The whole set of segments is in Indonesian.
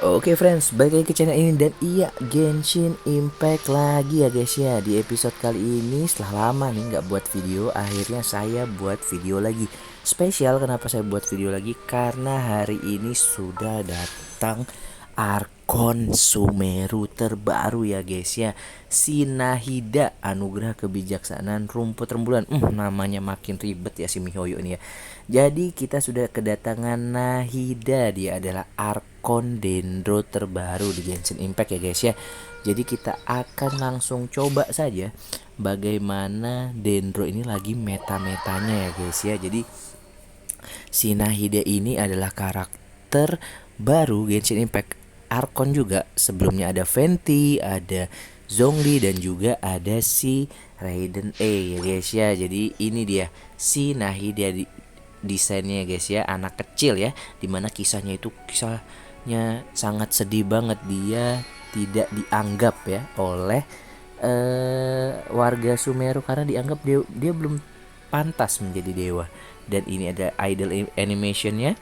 Oke friends, balik lagi ke channel ini dan iya Genshin Impact lagi ya guys ya. Di episode kali ini setelah lama nih nggak buat video, akhirnya saya buat video lagi. Spesial kenapa saya buat video lagi? Karena hari ini sudah datang Arkon Sumeru terbaru ya guys ya. Sinahida, anugerah kebijaksanaan rumput rembulan. Namanya makin ribet ya si Mihoyo ini ya. Jadi kita sudah kedatangan Nahida, dia adalah Arkon Dendro terbaru di Genshin Impact ya guys ya. Jadi kita akan langsung coba saja bagaimana Dendro ini lagi meta-metanya ya guys ya. Jadi si Nahida ini adalah karakter baru Genshin Impact Arkon juga. Sebelumnya ada Venti, ada Zhongli dan juga ada si Raiden A ya guys ya. Jadi ini dia si Nahida desainnya guys ya, anak kecil ya, dimana kisahnya sangat sedih banget. Dia tidak dianggap ya oleh warga Sumeru karena dianggap dia belum pantas menjadi dewa. Dan ini ada idol animationnya,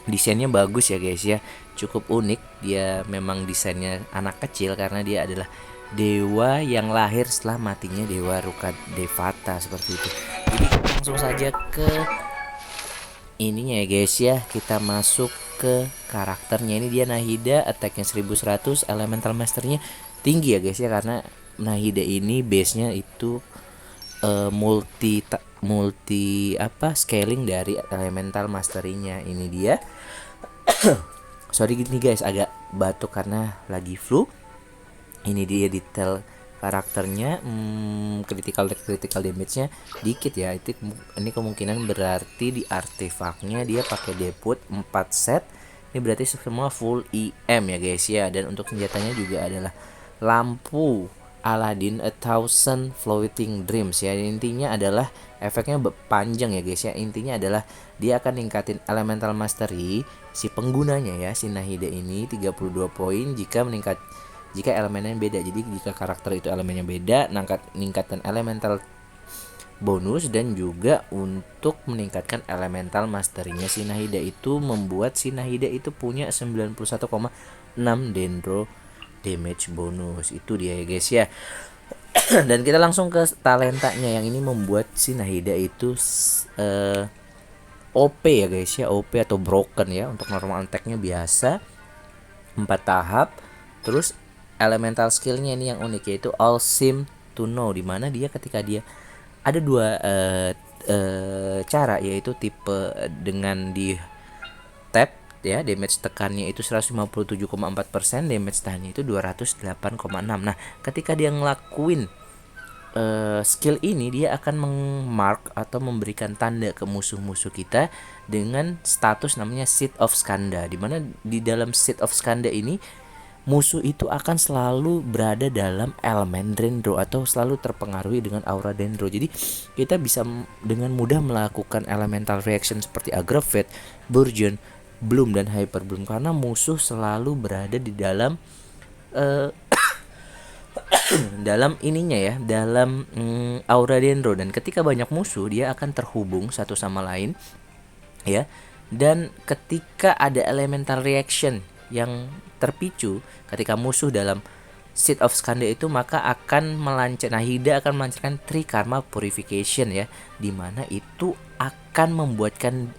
desainnya bagus ya guys ya, cukup unik. Dia memang desainnya anak kecil karena dia adalah dewa yang lahir setelah matinya dewa Ruka Devata seperti itu. Jadi langsung saja ke ininya ya guys ya, kita masuk ke karakternya. Ini dia Nahida, attacknya 1100, elemental masternya tinggi ya guys ya, karena Nahida ini base nya itu multi apa scaling dari elemental masterynya. Ini dia. Sorry gini guys, agak batuk karena lagi flu. Ini dia detail karakternya. Critical damage-nya dikit ya. Ini kemungkinan berarti di artefaknya dia pakai deput 4 set. Ini berarti semua full EM ya guys ya. Dan untuk senjatanya juga adalah lampu Aladdin A Thousand Floating Dreams ya. Intinya adalah efeknya panjang ya guys ya. Intinya adalah dia akan ningkatin elemental mastery si penggunanya ya, si Nahida ini 32 poin jika elemennya beda. Jadi jika karakter itu elemennya beda, ningkatkan elemental bonus. Dan juga untuk meningkatkan elemental masterynya si Nahida itu membuat si Nahida itu punya 91,6 dendro damage bonus. Itu dia ya guys ya. Dan kita langsung ke talentanya yang ini membuat si Nahida itu OP ya guys ya, OP atau broken ya. Untuk normal attack-nya biasa 4 tahap. Terus elemental skillnya ini yang unik, yaitu All Seem to Know, dimana dia ketika dia ada dua cara, yaitu tipe dengan di tap ya, damage tekannya itu 157,4%, damage tahannya itu 208,6. Nah ketika dia ngelakuin skill ini, dia akan meng-mark atau memberikan tanda ke musuh-musuh kita dengan status namanya Seed of Skanda, dimana di dalam Seed of Skanda ini musuh itu akan selalu berada dalam elemen Dendro atau selalu terpengaruhi dengan aura Dendro. Jadi kita bisa dengan mudah melakukan elemental reaction seperti Aggravate, Burgeon, Bloom dan Hyper Bloom karena musuh selalu berada di dalam dalam ininya ya, dalam aura Dendro. Dan ketika banyak musuh, dia akan terhubung satu sama lain ya. Dan ketika ada elemental reaction yang terpicu ketika musuh dalam Seed of Skanda itu, maka akan Nahida akan melancarkan Trikarma Purification ya, dimana itu akan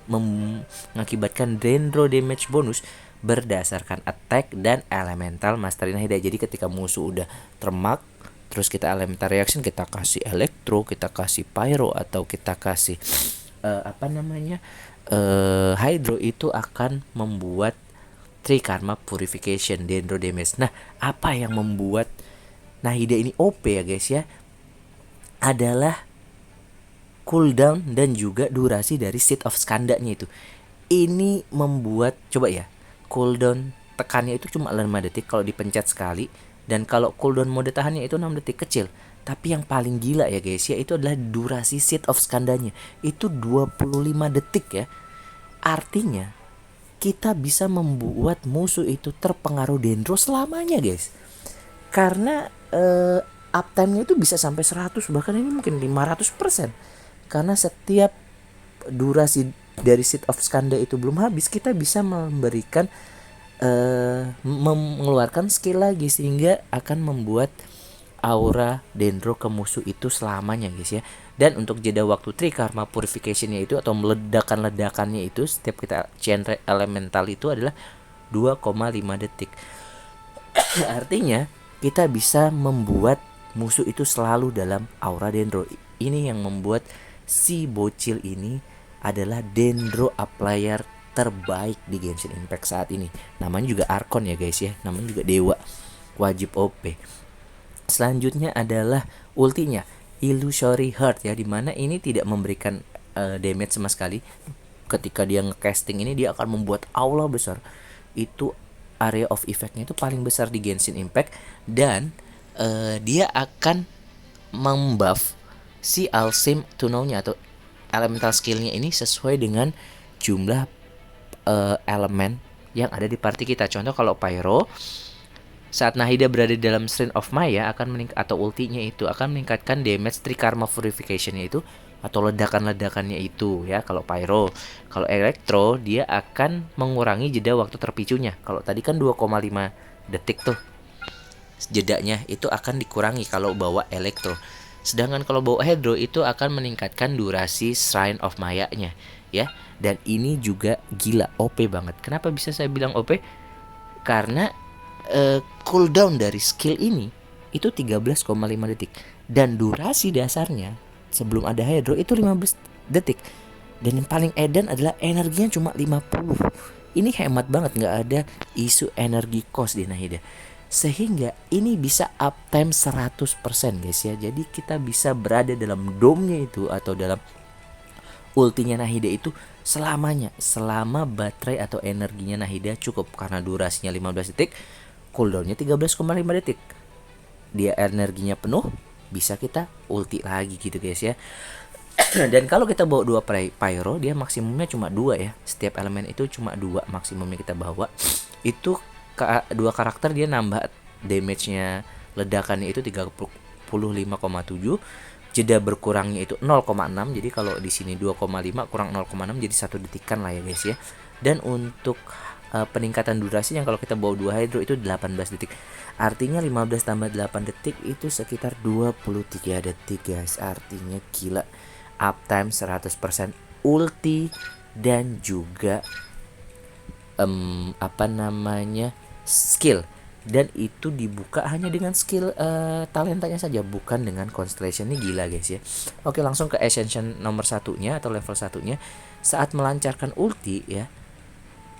mengakibatkan Dendro damage bonus berdasarkan attack dan elemental mastery Nahida. Jadi ketika musuh udah termak, terus kita elemental reaction, kita kasih elektro, kita kasih pyro, atau kita kasih hydro, itu akan membuat Trikarma Purification Dendro damage. Nah apa yang membuat Nahida ini OP ya guys ya, adalah cooldown dan juga durasi dari Seed of Skanda-nya itu. Ini membuat, coba ya, cooldown tekannya itu cuma 5 detik kalau dipencet sekali, dan kalau cooldown mode tahannya itu 6 detik, kecil. Tapi yang paling gila ya guys ya, itu adalah durasi Seed of Skanda-nya itu 25 detik ya. Artinya kita bisa membuat musuh itu terpengaruh Dendro selamanya guys. Karena uptime-nya itu bisa sampai 100, bahkan ini mungkin 500%. Karena setiap durasi dari Seed of Skanda itu belum habis, kita bisa memberikan mengeluarkan skill lagi, sehingga akan membuat aura dendro ke musuh itu selamanya guys ya. Dan untuk jeda waktu Trikarma Purification-nya itu atau meledakan-ledakannya itu setiap kita chain elemental itu adalah 2,5 detik. Artinya kita bisa membuat musuh itu selalu dalam aura dendro. Ini yang membuat si bocil ini adalah dendro applier terbaik di Genshin Impact saat ini. Namanya juga Archon ya guys ya, namanya juga dewa, wajib OP. Selanjutnya adalah ultinya Illusory Heart ya, dimana ini tidak memberikan damage sama sekali. Ketika dia ngecasting ini, dia akan membuat aula besar. Itu area of effect-nya itu paling besar di Genshin Impact. Dan dia akan membuff si Alsim Tunnel-nya atau elemental skill-nya ini sesuai dengan jumlah elemen yang ada di party kita. Contoh kalau Pyro, saat Nahida berada di dalam Shrine of Maya akan atau ultinya itu akan meningkatkan damage Trikarma Purification-nya itu atau ledakan-ledakannya itu ya. Kalau Pyro, kalau Electro dia akan mengurangi jeda waktu terpicunya. Kalau tadi kan 2,5 detik tuh jedanya, itu akan dikurangi kalau bawa Electro. Sedangkan kalau bawa Hydro itu akan meningkatkan durasi Shrine of Maya-nya ya. Dan ini juga gila OP banget. Kenapa bisa saya bilang OP? Karena cooldown dari skill ini itu 13,5 detik dan durasi dasarnya sebelum ada Hydro itu 15 detik. Dan yang paling edan adalah energinya cuma 50. Ini hemat banget, nggak ada isu energi cost di Nahida. Sehingga ini bisa uptime 100% guys ya. Jadi kita bisa berada dalam dome-nya itu atau dalam ultinya Nahida itu selamanya, selama baterai atau energinya Nahida cukup. Karena durasinya 15 detik, cooldownnya 13,5 detik. Dia energinya penuh, bisa kita ulti lagi gitu guys ya. Dan kalau kita bawa 2 pyro, dia maksimumnya cuma 2 ya. Setiap elemen itu cuma 2 maksimumnya kita bawa. Itu 2 karakter dia nambah damage-nya, ledakannya itu 35,7. Jeda berkurangnya itu 0,6. Jadi kalau di sini 2,5 kurang 0,6 jadi 1 detikan lah ya guys ya. Dan untuk peningkatan durasi yang kalau kita bawa 2 Hydro itu 18 detik. Artinya 15 tambah 8 detik itu sekitar 23 detik guys. Artinya gila, uptime 100%, ulti dan juga skill. Dan itu dibuka hanya dengan skill talentanya saja, bukan dengan constellation. Ini gila guys ya. Oke, langsung ke ascension nomor 1-nya atau level 1-nya. Saat melancarkan ulti ya,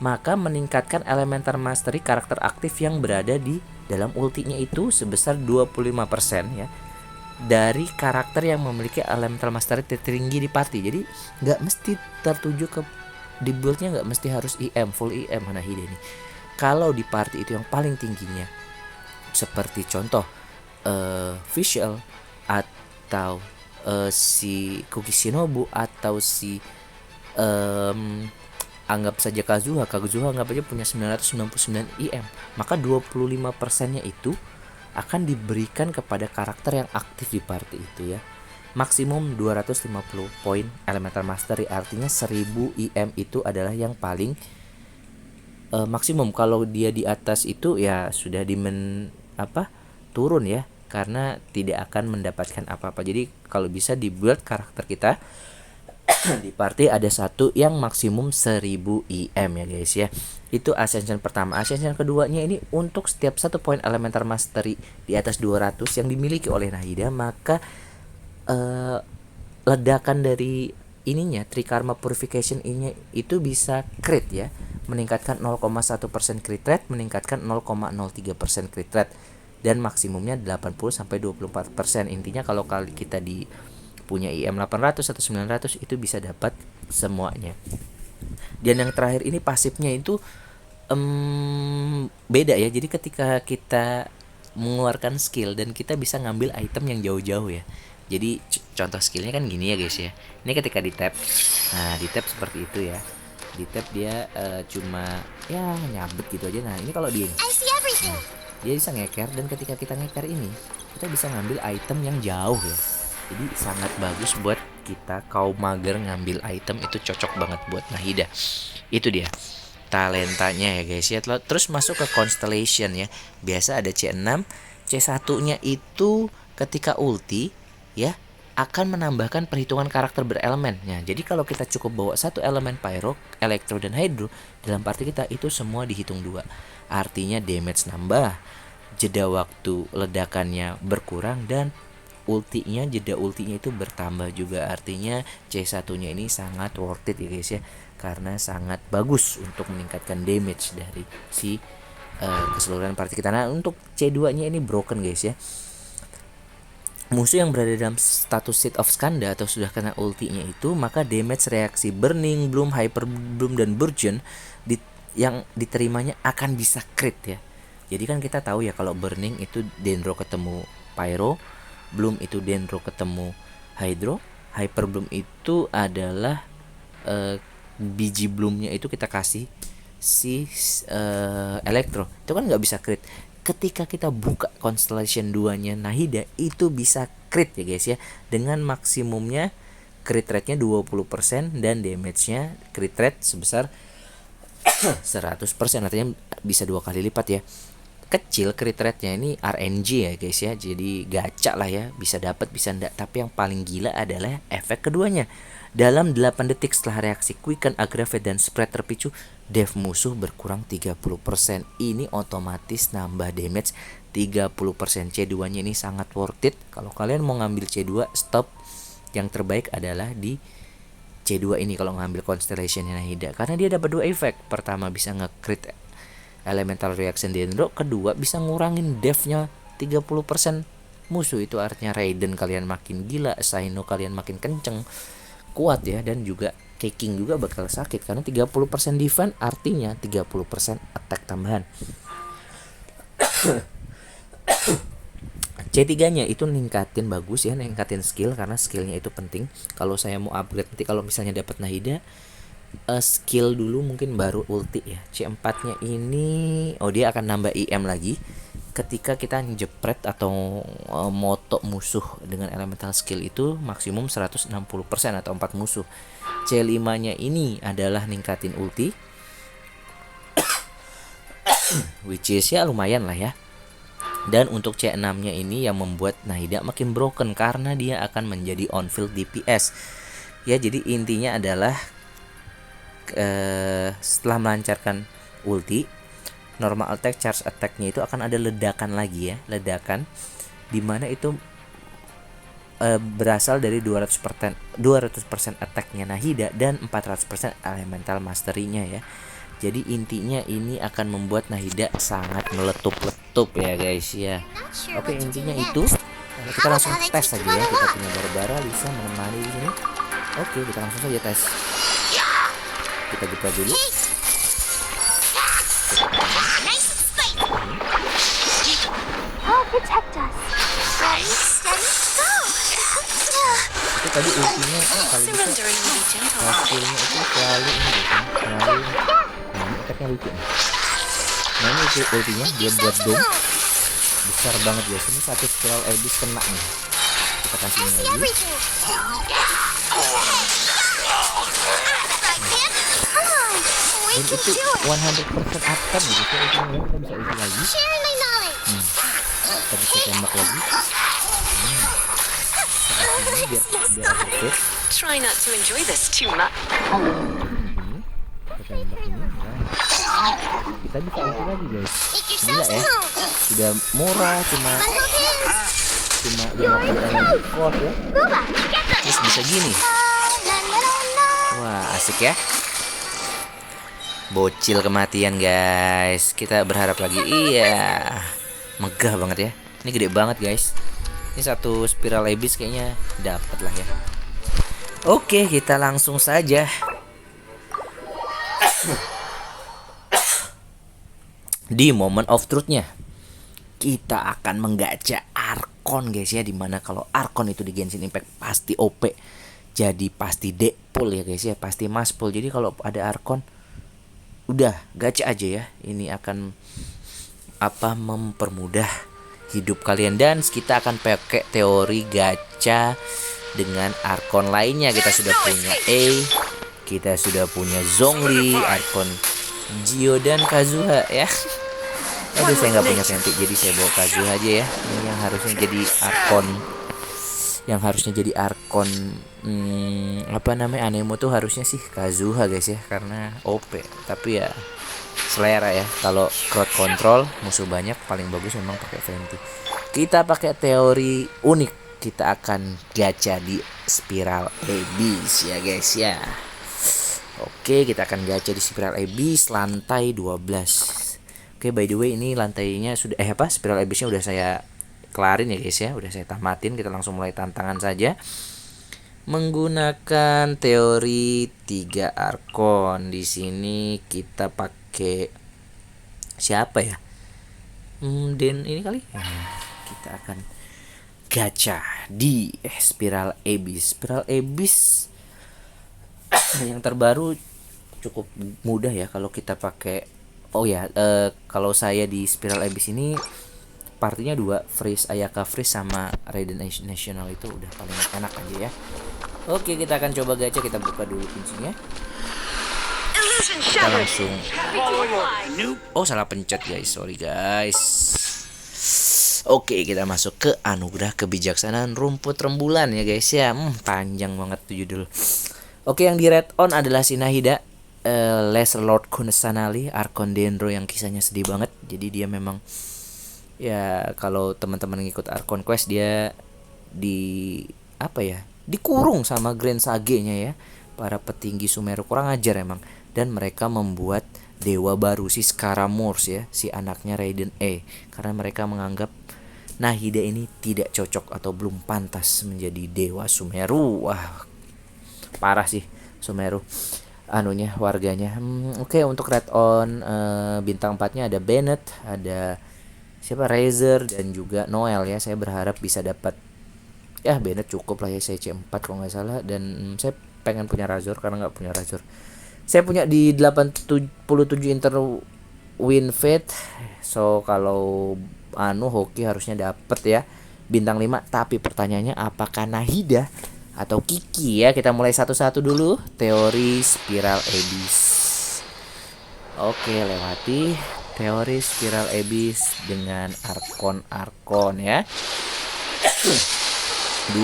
maka meningkatkan elemental mastery karakter aktif yang berada di dalam ultinya itu sebesar 25% ya, dari karakter yang memiliki elemental mastery tertinggi di party. Jadi nggak mesti tertuju ke di buildnya, nggak mesti harus IM full IM Nahida ini. Kalau di party itu yang paling tingginya, seperti contoh Visual atau si Kuki Shinobu atau si anggap saja Kazuha anggap aja punya 999 IM, maka 25%-nya itu akan diberikan kepada karakter yang aktif di party itu ya. Maksimum 250 poin elemental mastery, artinya 1000 IM itu adalah yang paling maksimum. Kalau dia di atas itu ya sudah turun ya, karena tidak akan mendapatkan apa-apa. Jadi kalau bisa dibuat karakter kita di party ada satu yang maksimum 1000 IM ya guys ya. Itu ascension pertama. Ascension keduanya ini untuk setiap 1 poin elemental mastery di atas 200 yang dimiliki oleh Nahida, maka ledakan dari ininya Trikarma Purification ini itu bisa crit ya, meningkatkan 0,1% crit rate, meningkatkan 0,03% crit rate, dan maksimumnya 80-24%. Intinya kalau kali kita di punya IM 800 atau 900 itu bisa dapat semuanya. Dan yang terakhir ini pasifnya itu beda ya. Jadi ketika kita mengeluarkan skill dan kita bisa ngambil item yang jauh-jauh ya. Jadi contoh skillnya kan gini ya guys ya. Ini ketika di tap, nah di tap seperti itu ya. Di tap dia cuma ya nyabet gitu aja. Nah ini kalau dia dia bisa ngeker, dan ketika kita ngeker ini kita bisa ngambil item yang jauh ya. Jadi sangat bagus buat kita kaum mager ngambil item, itu cocok banget buat Nahida. Itu dia. talentanya ya guys ya. Terus masuk ke constellation ya. Biasa ada C6. C1-nya itu ketika ulti ya akan menambahkan perhitungan karakter berelemen. Nah, jadi kalau kita cukup bawa satu elemen pyro, elektro dan hydro dalam party kita itu semua dihitung 2. Artinya damage nambah, jeda waktu ledakannya berkurang dan jeda ultinya itu bertambah juga. Artinya C1-nya ini sangat worth it ya guys ya, karena sangat bagus untuk meningkatkan damage dari si keseluruhan party kita. Nah, untuk C2-nya ini broken guys ya. Musuh yang berada dalam status Seed of Skanda atau sudah kena ultinya itu, maka damage reaksi Burning, Bloom, Hyper Bloom, dan Burgeon yang diterimanya akan bisa crit ya. Jadi kan kita tahu ya kalau Burning itu Dendro ketemu Pyro, Bloom itu Dendro ketemu Hydro, Hyper Bloom itu adalah biji Bloomnya itu kita kasih si Elektro, itu kan nggak bisa crit. Ketika kita buka Constellation 2-nya Nahida itu bisa crit ya guys ya, dengan maksimumnya crit rate-nya 20% dan damage-nya crit rate sebesar 100%, artinya bisa 2 kali lipat ya. Kecil crit rate-nya ini RNG ya guys ya, jadi gacha lah ya, bisa dapat bisa enggak. Tapi yang paling gila adalah efek keduanya. Dalam 8 detik setelah reaksi quicken, aggravate, dan spread terpicu, dev musuh berkurang 30%. Ini otomatis nambah damage 30%. C2-nya ini sangat worth it. Kalau kalian mau ngambil C2, stop. Yang terbaik adalah di C2 ini kalau ngambil Constellation Nahida, karena dia dapat 2 efek. Pertama bisa nge-crit elemental reaction Dendro, kedua bisa ngurangin dev-nya 30% musuh. Itu artinya Raiden kalian makin gila, Saino kalian makin kenceng, kuat ya, dan juga Keking juga bakal sakit karena 30% defense artinya 30% attack tambahan. C3-nya itu ningkatin bagus ya, ningkatin skill karena skillnya itu penting. Kalau saya mau upgrade nanti kalau misalnya dapat Nahida, skill dulu mungkin baru ulti ya. C4-nya ini dia akan nambah IM lagi ketika kita jepret atau moto musuh dengan elemental skill itu maksimum 160% atau 4 musuh. C5-nya ini adalah ningkatin ulti which is ya lumayan lah ya. Dan untuk C6-nya ini yang membuat Nahida makin broken karena dia akan menjadi on field DPS. Ya, jadi intinya adalah setelah melancarkan ulti, normal attack, charge attack-nya itu akan ada ledakan lagi ya, ledakan dimana itu berasal dari 200% attack-nya Nahida dan 400% elemental mastery-nya ya. Jadi intinya ini akan membuat Nahida sangat meletup-letup ya guys ya. Oke, intinya itu. Kita langsung tes saja ya. Kita punya Barbara, Lisa menemani di sini. Oke, kita langsung saja tes. Kita buka dulu. Itu tadi ultinya kalau bisa skillnya itu selalu ini gitu, selalu efeknya lucu. Nah ini ultinya dia buat dom besar banget guys, ini satu spiral abyss kena nih. Kita kasih ini lagi. Dan itu 100% akan gitu, ultinya kita bisa ulti lagi. Kita bisa tembak lagi. Biar aktif. Try not to enjoy this too much. Kita tembak ini. Nah, kita bisa ulti lagi guys. Gila ya. Sudah murah, cuma 50 energi cost ya. Terus bisa gini. Wah, asik ya. Bocil kematian guys. Kita berharap lagi. Iya. Megah banget ya. Ini gede banget guys. Ini satu spiral abyss kayaknya dapat lah ya. Oke, kita langsung saja. Di moment of truth-nya kita akan menggacha Archon guys ya, dimana kalau Archon itu di Genshin Impact pasti OP. Jadi pasti Deadpool ya guys ya, pasti Maspol. Jadi kalau ada Archon udah gacha aja ya. Ini akan mempermudah hidup kalian, dan kita akan pakai teori gacha dengan Archon lainnya. Kita sudah punya kita sudah punya Zhongli, Archon Gio dan Kazuha ya. Aduh, saya nggak punya Fenty, jadi saya bawa Kazuha aja ya. Ini yang harusnya jadi Arkon. Yang harusnya jadi Arkon apa namanya, Anemo tuh harusnya sih Kazuha guys ya, karena OP. Tapi ya selera ya. Kalau crowd control musuh banyak, paling bagus memang pakai Fenty. Kita pakai teori unik. Kita akan gacha di Spiral Abyss ya guys ya. Oke, kita akan gacha di Spiral Abyss lantai 12. Oke, by the way ini lantainya sudah Spiral Abyssnya udah saya kelarin ya guys ya, udah saya tamatin. Kita langsung mulai tantangan saja. Menggunakan teori 3 Arkon. Di sini kita pakai siapa ya? Den ini kali. Kita akan gacha di Spiral Abyss. Spiral Abyss yang terbaru cukup mudah ya kalau kita pakai. Kalau saya di Spiral Abyss ini partinya 2, Freeze Ayaka Freeze sama Raiden National itu udah paling enak aja ya. Oke, kita akan coba gacha. Kita buka dulu kuncinya. Kita langsung salah pencet guys, sorry guys. Oke, kita masuk ke anugerah kebijaksanaan rumput rembulan ya guys ya. Panjang banget tuh judul. Oke, yang di red on adalah si Nahida, Lesser Lord Kunosanali, Arkon Dendro yang kisahnya sedih banget. Jadi dia memang ya, kalau teman-teman ngikut Arkon Quest, dia dikurung sama Grand Sage-nya ya. Para petinggi Sumeru kurang ajar emang, dan mereka membuat dewa baru si Scaramouche ya, si anaknya Raiden karena mereka menganggap Nahida ini tidak cocok atau belum pantas menjadi dewa Sumeru. Wah, parah sih Sumeru warganya. Oke, untuk red on bintang 4-nya ada Bennett, ada siapa, Razer, dan juga Noel ya. Saya berharap bisa dapat ya Bennett, cukup lah ya, saya C4 kalau nggak salah. Dan saya pengen punya Razor karena nggak punya Razor. Saya punya di 87 Inter Win Fate. So kalau Hoki harusnya dapet ya bintang 5. Tapi pertanyaannya apakah Nahida atau Kiki ya. Kita mulai satu-satu dulu. Teori Spiral Abyss. Oke, lewati teori Spiral Abyss dengan Arkon ya. 2.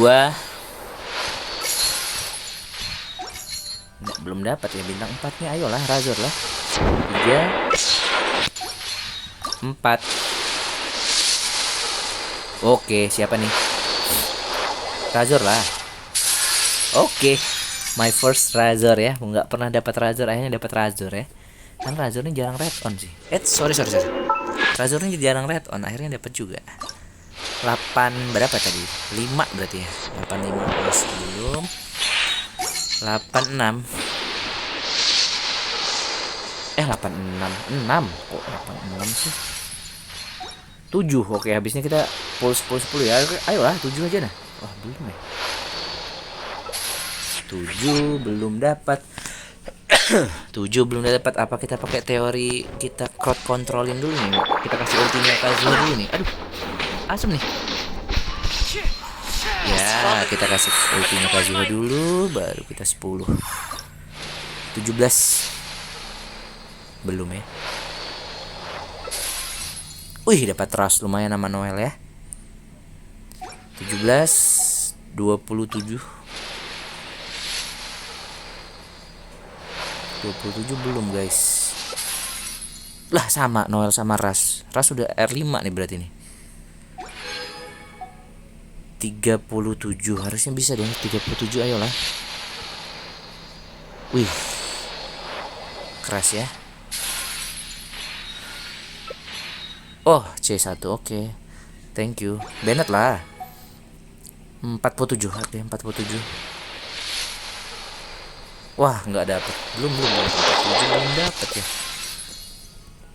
Belum dapat ya bintang 4-nya. Ayolah Razor lah. 3 4. Oke, siapa nih? Razor lah. Oke, my first Razor ya. Nggak pernah dapat Razor, akhirnya dapat Razor ya. Kan Razornya jarang red on sih. Sorry. Razornya jarang red on, akhirnya dapat juga. 8 berapa tadi? 5 berarti ya. 85 plus belum. 86. 86. Kok 86 sih? 7. Oke, habisnya kita pull 10 ya. Ayolah 7 aja nah. Wah, belum ya. 7 belum dapat. 7 belum dapat. Apa kita pakai teori kita crowd controlin dulu nih? Kita kasih ultinya Kazuha dulu nih. Aduh, asem nih. Ya, kita kasih ultinya Kazuha dulu, baru kita 10. 17 belum ya. Wih, dapat trust lumayan sama Noel ya. 17 27 belum guys. Lah sama Noel sama Ras udah R5 nih berarti nih. 37 harusnya bisa dong. 37 ayolah. Wih, keras ya. Oh, C1 oke. Thank you. Bennett lah. 47. Oke, 47. Wah, nggak dapet. Belum 47 belum dapet ya.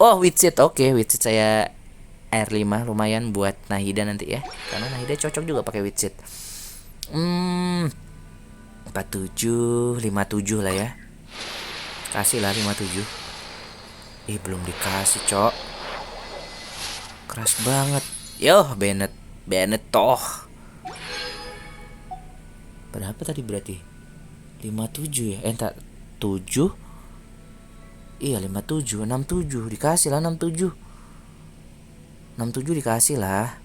Oh, Witsit. Oke, Witsit saya R5 lumayan buat Nahida nanti ya. Karena Nahida cocok juga pakai Witsit. 47, 57 lah ya. Kasih lah 57. Belum dikasih, Cok. Keras banget. Yo, Bennett toh. Berapa tadi berarti? 57 ya. Entar 7 Iya 57, 67 dikasih lah 67. 67 dikasih lah.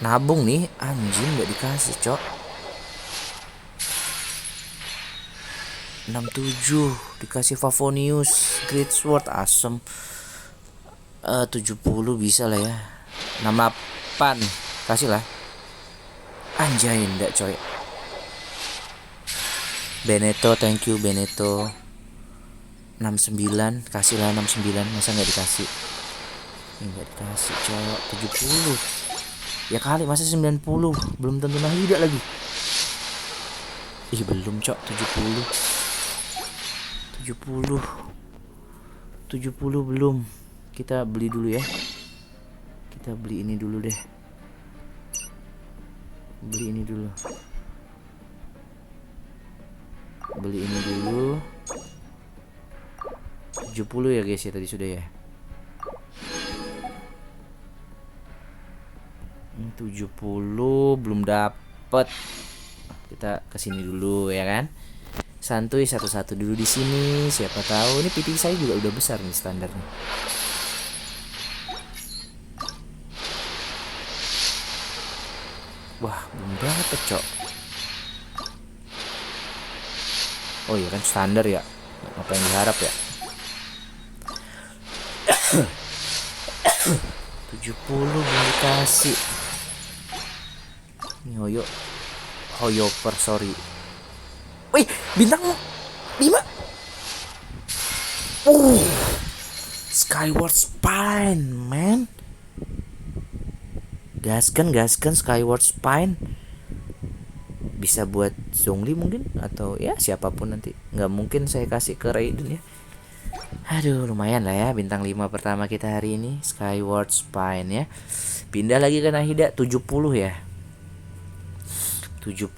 Nabung nih, anjing nggak dikasih, cok. 67 dikasih Favonius, Great Sword, asem. 70 bisa lah ya. 68 kasih lah. Anjay enggak coy. Beneto, thank you Beneto. 69 kasih lah 69, masa nggak dikasih? Nggak dikasih cok. 70 ya kali, masa 90 belum tentu Nahida lagi. Ih belum cok. 70 70 70 belum. Kita beli dulu ya. Kita beli ini dulu deh. Beli ini dulu. Beli ini dulu. 70 ya guys ya, tadi sudah ya. 70 belum dapet. Kita kesini dulu ya kan. Santuy satu-satu dulu di sini. Siapa tahu ini PT saya juga udah besar nih standarnya. Wah belum dapet cok. Oh iya kan standar ya. Apa yang diharap ya. 70 belum dikasih. Ini Hoyoper sorry. Wih bintang 5. Skyward Spine man. Gaskan Skyward Spine. Bisa buat Zhongli mungkin, atau ya siapapun nanti. Nggak mungkin saya kasih ke Raiden ya. Aduh lumayan lah ya, bintang 5 pertama kita hari ini. Skyward Spine ya. Pindah lagi ke Nahida 70 ya. 70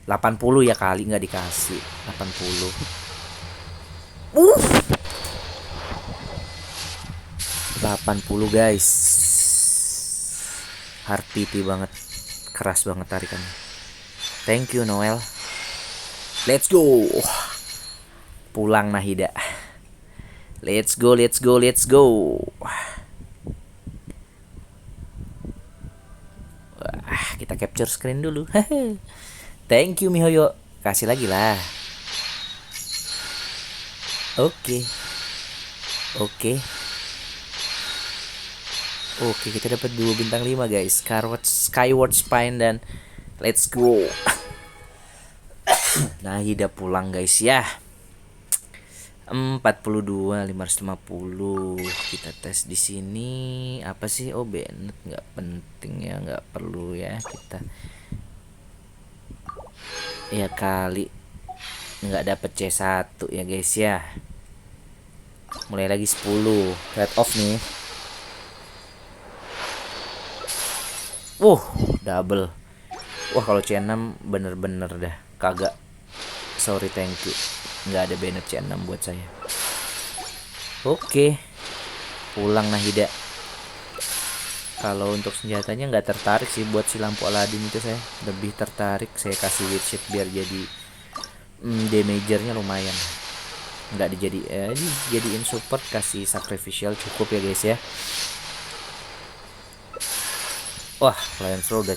80 ya kali, nggak dikasih. 80 80 guys. Heartbeat banget. Keras banget tarikannya. Thank you Noel. Let's go. Pulang Nahida. Let's go. Wah, kita capture screen dulu. Thank you Mihoyo. Kasih lagi lah. Oke, kita dapat 2 bintang 5 guys. Skyward Spine dan let's go. Nahida pulang guys ya. 42 550. Kita tes di sini apa sih? Oh Bennett nggak penting ya, nggak perlu ya kita. Ya kali nggak dapet C1 ya guys ya. Mulai lagi 10 red off nih. Double. Wah kalau C6 bener-bener dah kagak. Sorry thank you. Nggak ada Bennett C6 buat saya. Oke. Pulang Nahida. Kalau untuk senjatanya nggak tertarik sih buat si lampu Aladdin itu, saya lebih tertarik saya kasih weight sheet biar jadi damagernya lumayan. Nggak dijadiin support, kasih sacrificial cukup ya guys ya. Wah, Lancelot udah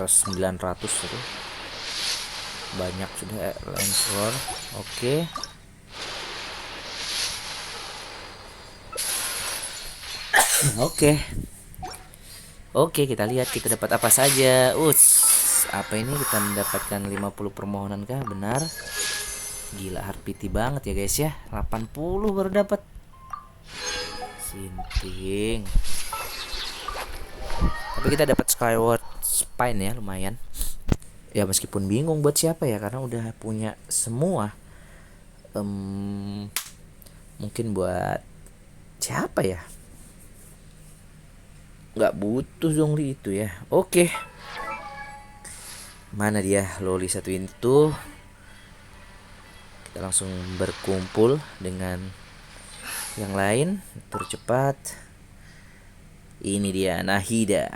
R900 itu. Banyak sudah Lancelot. Oke, kita lihat kita dapat apa saja. Apa ini, kita mendapatkan 50 permohonan kah? Benar. Gila heartbeat banget ya guys ya. 80 baru dapat. Sinting. Tapi kita dapat Skyward Spine ya, lumayan. Ya meskipun bingung buat siapa ya, karena udah punya semua. Mungkin buat siapa ya? Nggak butuh Zhongli itu ya. Oke. Mana dia Loli satu itu? Kita langsung berkumpul dengan yang lain. Tercepat. Ini dia Nahida.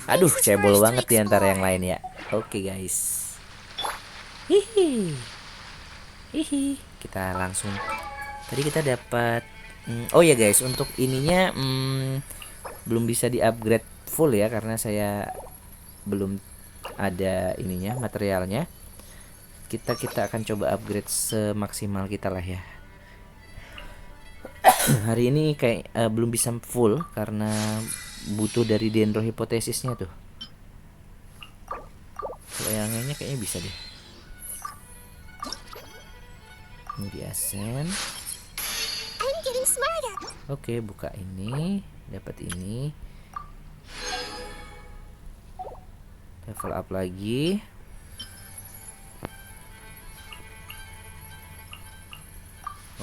Aduh, cebol banget di antara yang lain ya. Oke guys. Hihi. Hihi. Kita langsung. Tadi kita dapat. Oh ya guys, untuk ininya belum bisa di-upgrade full ya karena saya belum ada ininya materialnya. Kita akan coba upgrade semaksimal kita lah ya. Hari ini kayak belum bisa full karena butuh dari dendrohipotesisnya tuh. Kalau yang lainnya kayaknya bisa deh. Ini di ascend. Oke, buka ini, dapat ini. Level up lagi.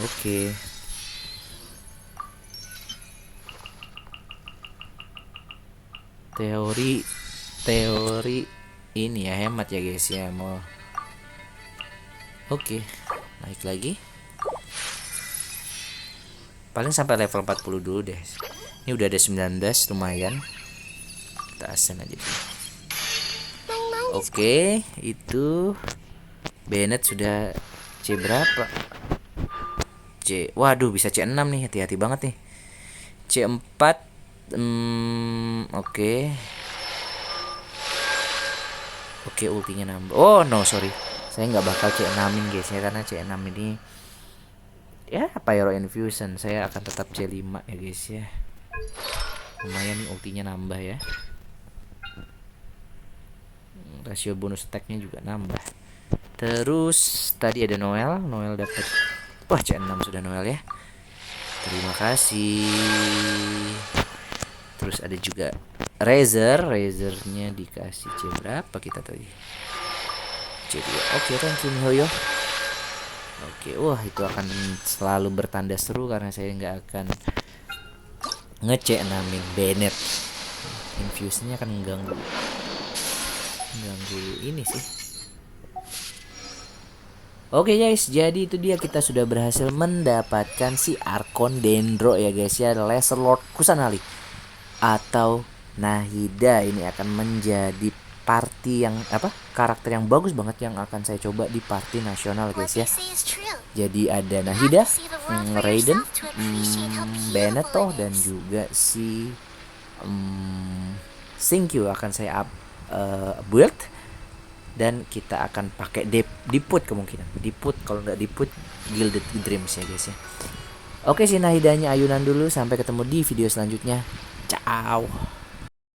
Oke. Teori ini ya hemat ya guys ya mau. Oke, naik lagi. Paling sampai level 40 dulu deh. Ini udah ada 19, lumayan. Kita ascend aja dulu. Oke, itu Bennett sudah C berapa? Waduh bisa C6 nih, hati-hati banget nih. C4 oke. Oke, ultinya nambah. Oh no, sorry. Saya nggak bakal C6-in guys ya karena C6 ini ya Pyro Infusion. Saya akan tetap C5 ya guys ya. Lumayan nih ultinya nambah ya. Rasio bonus attack-nya juga nambah. Terus tadi ada Noel dapat. Wah, C6 sudah Noel ya. Terima kasih. Terus ada juga Razernya dikasih C berapa kita tadi? C2. Oke, thank you Mihoyo. Oke, wah itu akan selalu bertanda seru karena saya nggak akan nge-C6-in Bennett. Infuse-nya akan mengganggu ini sih. Oke guys, jadi itu dia kita sudah berhasil mendapatkan si Archon Dendro ya guys ya, Lesser Lord Kusanali atau Nahida. Ini akan menjadi party yang karakter yang bagus banget yang akan saya coba di party nasional guys ya. Jadi ada Nahida, Raiden, Bennett dan juga si Xingqiu akan saya build. Dan kita akan pakai diput kemungkinan. Diput, kalau nggak diput Gilded Dreams ya guys ya. Oke, si Nahidanya ayunan dulu. Sampai ketemu di video selanjutnya. Ciao.